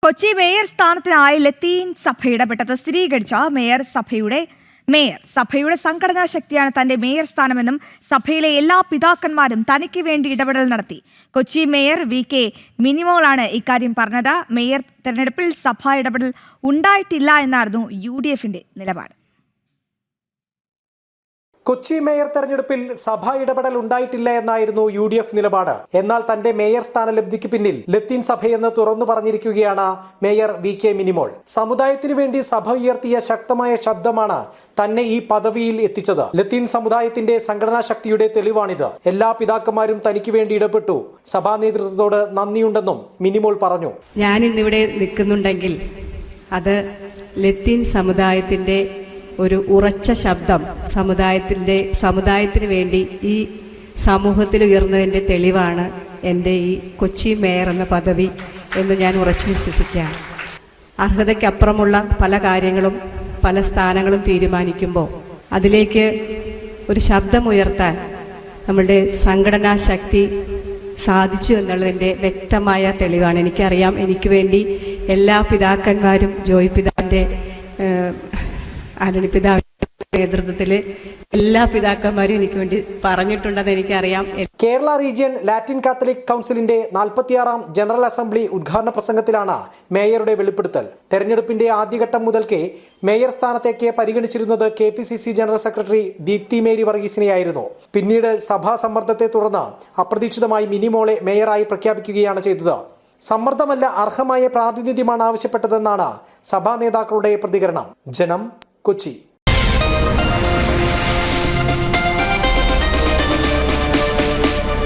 Kochi mayor സ്ഥാനത്തിനായി ലത്തീൻ സഭ ഇടപെട്ടത് സ്ഥിരീകരിച്ച സഭയുടെ സംഘടനാ ശക്തിയാണ് തന്റെ മേയർ സ്ഥാനമെന്നും സഭയിലെ എല്ലാ പിതാക്കന്മാരും തനിക്ക് വേണ്ടി ഇടപെടൽ നടത്തി. കൊച്ചി മേയർ VK മിനിമോളാണ് ഇക്കാര്യം പറഞ്ഞത്. മേയർ തെരഞ്ഞെടുപ്പിൽ സഭാ ഇടപെടൽ ഉണ്ടായിട്ടില്ല എന്നായിരുന്നു UDFന്റെ നിലപാട്. കൊച്ചി മേയർ തെരഞ്ഞെടുപ്പിൽ സഭാ ഇടപെടൽ ഉണ്ടായിട്ടില്ല എന്നായിരുന്നു UDF നിലപാട്. എന്നാൽ തന്റെ മേയർ സ്ഥാനലബ്ധിക്ക് പിന്നിൽ ലത്തീൻ സഭയെന്ന് തുറന്നു പറഞ്ഞിരിക്കുകയാണ് മേയർ VK മിനിമോൾ. സമുദായത്തിനു വേണ്ടി സഭ ഉയർത്തിയ ശക്തമായ ശബ്ദമാണ് തന്നെ ഈ പദവിയിൽ എത്തിച്ചത്. ലത്തീൻ സമുദായത്തിന്റെ സംഘടനാ ശക്തിയുടെ തെളിവാണിത്. എല്ലാ പിതാക്കന്മാരും തനിക്ക് വേണ്ടി ഇടപെട്ടു. സഭാ നേതൃത്വത്തോട് നന്ദിയുണ്ടെന്നും മിനിമോൾ പറഞ്ഞു. ഞാൻ ഇന്നിവിടെ നിൽക്കുന്നുണ്ടെങ്കിൽ അത് ലത്തീൻ സമുദായത്തിന്റെ ഒരു ഉറച്ച ശബ്ദം സമുദായത്തിന് വേണ്ടി ഈ സമൂഹത്തിൽ ഉയർന്നതിൻ്റെ തെളിവാണ് എൻ്റെ ഈ കൊച്ചി മേയർ എന്ന പദവി എന്ന് ഞാൻ ഉറച്ചു വിശ്വസിക്കുകയാണ്. അർഹതയ്ക്കപ്പുറമുള്ള പല കാര്യങ്ങളും പല സ്ഥാനങ്ങളും തീരുമാനിക്കുമ്പോൾ അതിലേക്ക് ഒരു ശബ്ദമുയർത്താൻ നമ്മളുടെ സംഘടനാ ശക്തി സാധിച്ചു എന്നുള്ളതിൻ്റെ വ്യക്തമായ തെളിവാണ്. എനിക്കറിയാം, എനിക്ക് വേണ്ടി എല്ലാ പിതാക്കന്മാരും ജോയ് പിതാവിൻ്റെ ആന്റണി പിതാവിന്റെ നേതൃത്വത്തിൽ എല്ലാ പിതാക്കന്മാരും എനിക്ക് വേണ്ടി പറഞ്ഞിട്ടുണ്ടെന്ന് എനിക്കറിയാം. കേരള റീജിയൻ ലാറ്റിൻ കാത്തലിക് കൗൺസിലിന്റെ 46ാം ജനറൽ അസംബ്ലി ഉദ്ഘാടന പ്രസംഗത്തിലാണ് മേയറുടെ വെളിപ്പെടുത്തൽ. തെരഞ്ഞെടുപ്പിന്റെ ആദ്യഘട്ടം മുതൽക്കേ മേയർ സ്ഥാനത്തേക്ക് പരിഗണിച്ചിരുന്നത് KPCC general secretary Deepthi Mary വർഗീസിനെയായിരുന്നു. പിന്നീട് സഭാ സമ്മർദ്ദത്തെ തുടർന്ന് അപ്രതീക്ഷിതമായി മിനിമോളെ മേയറായി പ്രഖ്യാപിക്കുകയാണ് ചെയ്തത്. സമ്മർദ്ദമല്ല, അർഹമായ പ്രാതിനിധ്യമാണ് ആവശ്യപ്പെട്ടതെന്നാണ് സഭാ നേതാക്കളുടെ പ്രതികരണം. ജനം, കൊച്ചി.